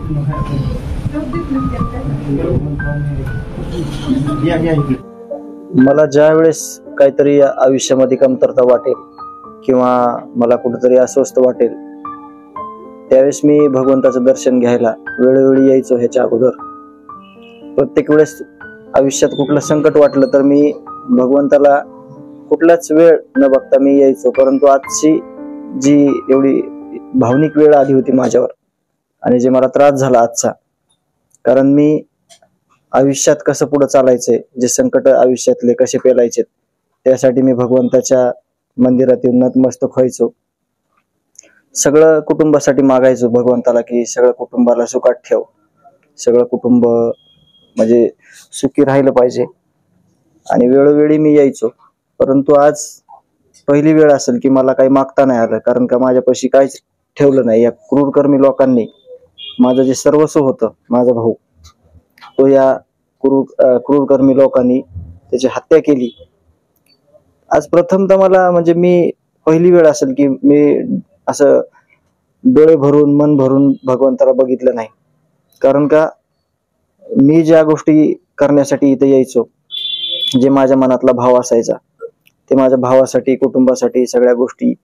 मला ज्या वेळेस काहीतरी आयुष्यामध्ये कमतरता वाटेल किंवा मला कुठेतरी अस्वस्थ वाटेल त्यावेळेस मी भगवंताचं दर्शन घ्यायला वेळोवेळी यायचो. ह्याच्या अगोदर प्रत्येक वेळेस आयुष्यात कुठलं संकट वाटलं तर मी भगवंताला कुठलाच वेळ न बघता मी यायचो. परंतु आजची जी एवढी भावनिक वेळ आली होती माझ्यावर आणि जे मला त्रास झाला आजचा, कारण मी आयुष्यात कसं पुढे चालायचंय, जे संकट आयुष्यातले कसे पेलायचे त्यासाठी मी भगवंताच्या मंदिरात येऊन नतमस्तक व्हायचो. सगळं कुटुंबासाठी मागायचो भगवंताला की सगळं कुटुंबाला सुखात ठेव, सगळं कुटुंब म्हणजे सुखी राहिलं पाहिजे. आणि वेळोवेळी मी यायचो. परंतु आज पहिली वेळ असेल की मला काही मागता नाही आलं, कारण का माझ्यापाशी काहीच ठेवलं नाही. या क्रूरकर्मी लोकांनी माझं जे सर्वस्व होतं, माझा भाऊ, तो या क्रूरकर्मी लोकांनी त्याची हत्या केली. आज प्रथमतः मला म्हणजे मी पहिली वेळ असेल की मी असं डोळे भरून मन भरून भगवंताला बघितलं नाही. कारण का मी ज्या गोष्टी करण्यासाठी इथे यायचो, जे माझ्या मनातला भाव असायचा ते माझ्या भावासाठी, कुटुंबासाठी सगळ्या गोष्टी,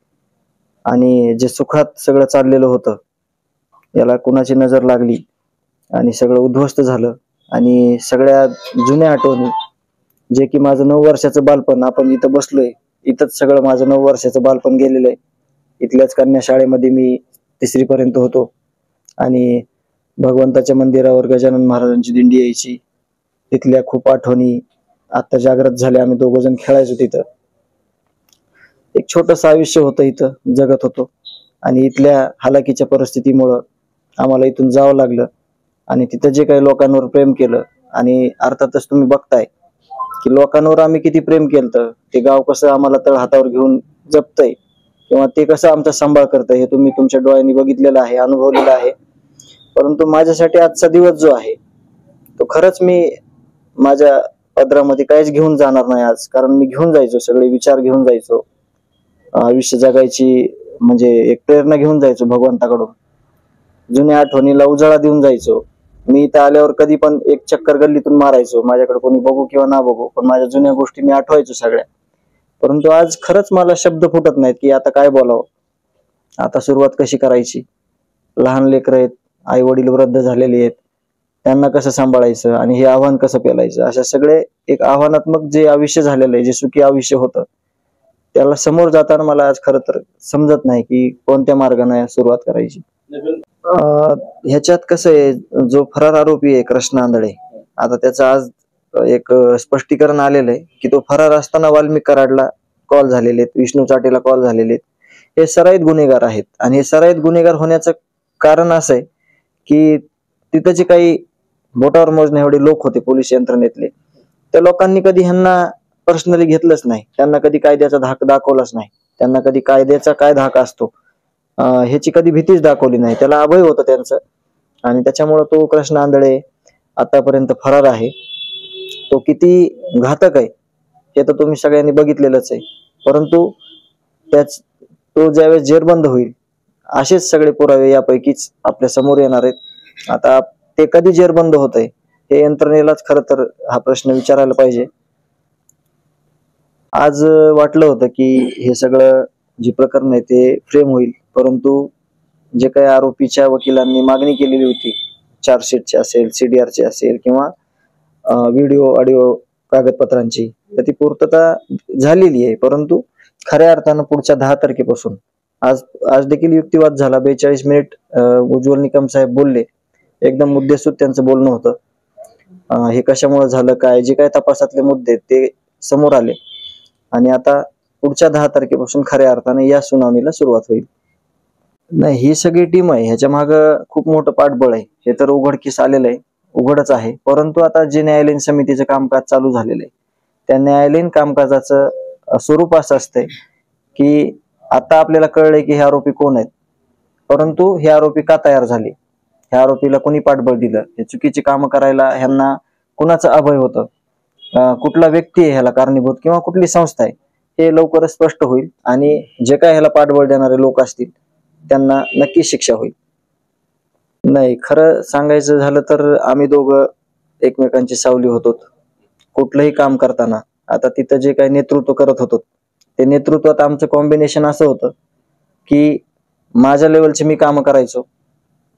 आणि जे सुखात सगळं चाललेलं होतं याला कुणाची नजर लागली आणि सगळं उद्ध्वस्त झालं. आणि सगळ्या जुन्या आठवणी, जे की माझं 9 वर्षाचं बालपण, आपण इथं बसलोय इथंच सगळं माझं 9 वर्षाचं बालपण गेलेलं आहे. इथल्याच कन्या शाळेमध्ये मी 3री पर्यंत होतो आणि भगवंताच्या मंदिरावर गजानन महाराजांची दिंडी यायची. तिथल्या खूप आठवणी आता जागृत झाल्या. आम्ही 2 जण खेळायचो तिथं. एक छोटंसं आयुष्य होतं, इथं जगत होतो आणि इथल्या हालाकीच्या परिस्थितीमुळं आम्हाला इथून जावं लागलं. आणि तिथं जे काही लोकांवर प्रेम केलं, आणि अर्थातच तुम्ही बघताय की लोकांवर आम्ही किती प्रेम केलं, ते गाव कसं आम्हाला तळहातावर घेऊन जपतंय किंवा ते कसं आमचा सांभाळ करतंय हे तुम्ही तुमच्या डोळ्यांनी बघितलेलं आहे, अनुभवलेलं आहे. परंतु माझ्यासाठी आजचा दिवस जो आहे तो खरंच मी माझ्या पदरामध्ये काहीच घेऊन जाणार नाही आज. कारण मी घेऊन जायचो, सगळे विचार घेऊन जायचो, आयुष्य जगायची म्हणजे एक प्रेरणा घेऊन जायचो भगवंताकडून, जुन्या आठवणीला उजाळा देऊन जायचो. मी इथं आल्यावर कधी पण एक चक्कर गल्लीतून मारायचो, माझ्याकडे कोणी बघू किंवा ना बघू, पण माझ्या जुन्या गोष्टी मी आठवायचो सगळ्या. परंतु आज खरंच मला शब्द फुटत नाहीत की आता काय बोलावं, आता सुरुवात कशी करायची. लहान लेकरं आहेत, आई वडील वृद्ध झालेले आहेत, त्यांना कसं सांभाळायचं आणि हे आव्हान कसं पेलायचं, अशा सगळे एक आव्हानात्मक जे आयुष्य झालेलं आहे, जे सुखी आयुष्य होतं, त्याला समोर जाताना मला आज खरं तर समजत नाही की कोणत्या मार्गाने सुरुवात करायची. ह्याच्यात कसं आहे, जो फरार आरोपी आहे कृष्ण आंधळे, आता त्याचं आज एक स्पष्टीकरण आलेलं आहे की तो फरार असताना वाल्मिक कराडला कॉल झालेले आहेत, विष्णू चाटेला कॉल झालेले आहेत. हे सराईत गुन्हेगार आहेत. आणि हे सराईत गुन्हेगार होण्याचं कारण असं आहे की तिथं जे काही बोटावर मोजण्या एवढे लोक होते पोलीस यंत्रणेतले, त्या लोकांनी कधी ह्यांना पर्सनली घेतलंच नाही, त्यांना कधी कायद्याचा धाक दाखवलाच नाही, त्यांना कधी कायद्याचा काय धाक असतो ह्याची कधी भीतीच दाखवली नाही. त्याला अभय होतं त्यांचं, आणि त्याच्यामुळे तो कृष्ण आंधळे आतापर्यंत फरार आहे. तो किती घातक आहे हे तर तुम्ही सगळ्यांनी बघितलेलंच आहे. परंतु तो ज्यावेळेस जेरबंद होईल असेच सगळे पुरावे यापैकीच आपल्या समोर येणार आहेत. आता ते कधी जेरबंद होत आहे हे यंत्रणेलाच खरं तर हा प्रश्न विचारायला पाहिजे. आज वाटलं होतं की हे सगळं जे प्रकरण आहे ते फ्रेम होईल, परंतु जे काही आरोपीच्या वकिलांनी मागणी केलेली होती, चार्जशीटची असेल, CDR असेल किंवा व्हिडिओ ऑडिओ कागदपत्रांची, तर ती पूर्तता झालेली आहे. परंतु खऱ्या अर्थानं पुढच्या 10 तारखेपासून आज देखील युक्तिवाद झाला. 42 मिनिट उज्ज्वल निकम साहेब बोलले, एकदम मुद्देसूद त्यांचं बोलणं होतं. हे कशामुळे झालं, काय जे काय तपासातले मुद्दे ते समोर आले. आणि आता पुढच्या 10 तारखेपासून खऱ्या अर्थाने या सुनावणीला सुरुवात होईल. नाही, ही सगळी टीम आहे, ह्याच्या मागं खूप मोठं पाठबळ आहे, हे तर उघडकीस आलेलं आहे, उघडच आहे. परंतु आता जे न्यायालयीन समितीचं कामकाज चालू झालेलं आहे, त्या न्यायालयीन कामकाजाचं स्वरूप असं असतंय की आता आपल्याला कळलंय की हे आरोपी कोण आहेत, परंतु हे आरोपी का तयार झाले, ह्या आरोपीला कोणी पाठबळ दिलं, हे चुकीची कामं करायला ह्यांना कुणाचं अभय होतं, कुठला व्यक्ती आहे ह्याला कारणीभूत किंवा कुठली संस्था आहे, हे लवकरच स्पष्ट होईल. आणि जे काय ह्याला पाठबळ देणारे लोक असतील त्यांना नक्की शिक्षा होईल. नाही, खरं सांगायचं झालं तर आम्ही दोघं एकमेकांची सावली होतो. कुठलंही काम करताना आता तिथं जे काही नेतृत्व करत होतो ते नेतृत्वात आमचं कॉम्बिनेशन असं होतं की माझ्या लेवलचे मी काम करायचो,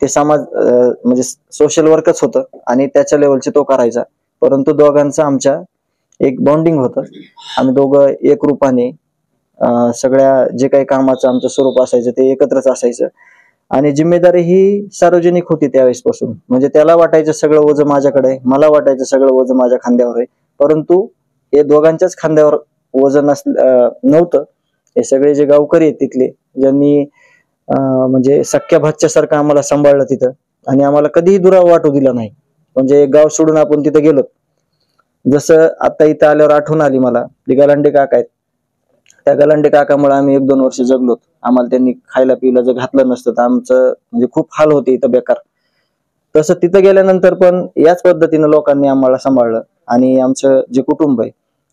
ते समाज म्हणजे सोशल वर्कच होतं, आणि त्याच्या लेवलचे तो करायचा. परंतु दोघांचं आमच्या एक बॉन्डिंग होतं. आम्ही दोघं एक रूपाने सगळ्या जे काही कामाचं आमचं स्वरूप असायचं ते एकत्रच असायचं. आणि जिम्मेदारी ही सार्वजनिक होती त्यावेळेस पासून. म्हणजे त्याला वाटायचं सगळं ओझं माझ्याकडे आहे, मला वाटायचं सगळं ओझं माझ्या खांद्यावर आहे. परंतु हे दोघांच्याच खांद्यावर ओझं नव्हतं. हे सगळे जे गावकरी आहेत तिथले, ज्यांनी म्हणजे सख्या भाच्या सारखं आम्हाला सांभाळलं तिथं, आणि आम्हाला कधीही दुरावा वाटू दिला नाही. म्हणजे गाव सोडून आपण तिथं गेलो, जसं आता इथं आल्यावर आठवण आली मला, जे गलांडे काका आहेत, त्या गलांडे काकामुळे आम्ही 1-2 वर्ष जगलो. आम्हाला त्यांनी खायला पियला जर घातलं नसतं तर आमचं म्हणजे खूप हाल होते इथं बेकार. तसं तिथं गेल्यानंतर पण याच पद्धतीनं लोकांनी आम्हाला सांभाळलं. आणि आमचं जे कुटुंब आहे,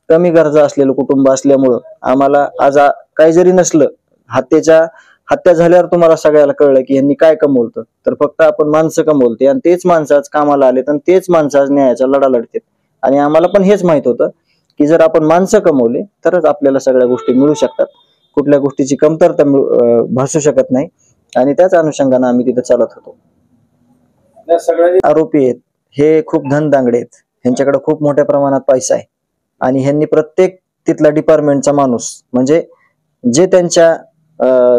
कमी गरजा असलेलं कुटुंब असल्यामुळं आम्हाला आज काही जरी नसलं, हत्या झाल्यावर तुम्हाला सगळ्याला कळलं की यांनी काय कमवलं, तर फक्त आपण माणसं कमवलते, आणि तेच माणसं आज कामाला आलेत, आणि तेच माणसं आज न्यायाचा लढा लढतात. आणि आम्हाला पण हेच माहित होतं की जर आपण माणसं कमवले तरच आपल्याला सगळ्या गोष्टी मिळू शकतात, कुठल्या गोष्टीची कमतरता भासू शकत नाही. आणि त्याच अनुषंगाने आम्ही तिथे चालत होतो. सगळे आरोपी आहेत हे खूप धनदांगडे आहेत, ह्यांच्याकडे खूप मोठ्या प्रमाणात पैसा आहे, आणि ह्यांनी प्रत्येक तिथला डिपार्टमेंटचा माणूस, म्हणजे जे त्यांच्या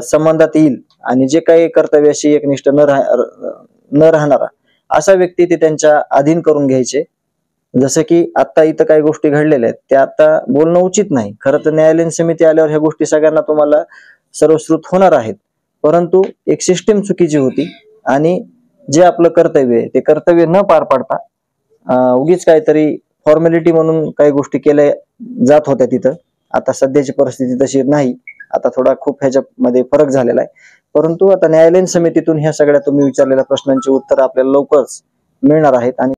संबंधात येईल आणि जे काही कर्तव्याशी एकनिष्ठ न राहणारा असा व्यक्ती ते त्यांच्या अधीन करून घ्यायचे. जसं की आता इथं काही गोष्टी घडलेल्या आहेत त्या आता बोलणं उचित नाही. खरं तर न्यायालयीन समिती आल्यावर ह्या गोष्टी सगळ्यांना तुम्हाला सर्वश्रुत होणार आहेत. परंतु एक सिस्टीम चुकीची होती, आणि जे आपलं कर्तव्य आहे ते कर्तव्य न पार पाडता उगीच काहीतरी फॉर्मॅलिटी म्हणून काही गोष्टी केल्या जात होत्या तिथं. आता सध्याची परिस्थिती तशी नाही, आता थोडा खूप ह्याच्यामध्ये फरक झालेला आहे. परंतु आता न्यायालयीन समितीतून ह्या सगळ्या तुम्ही विचारलेल्या प्रश्नांची उत्तर आपल्याला लवकरच मिळणार आहेत. आणि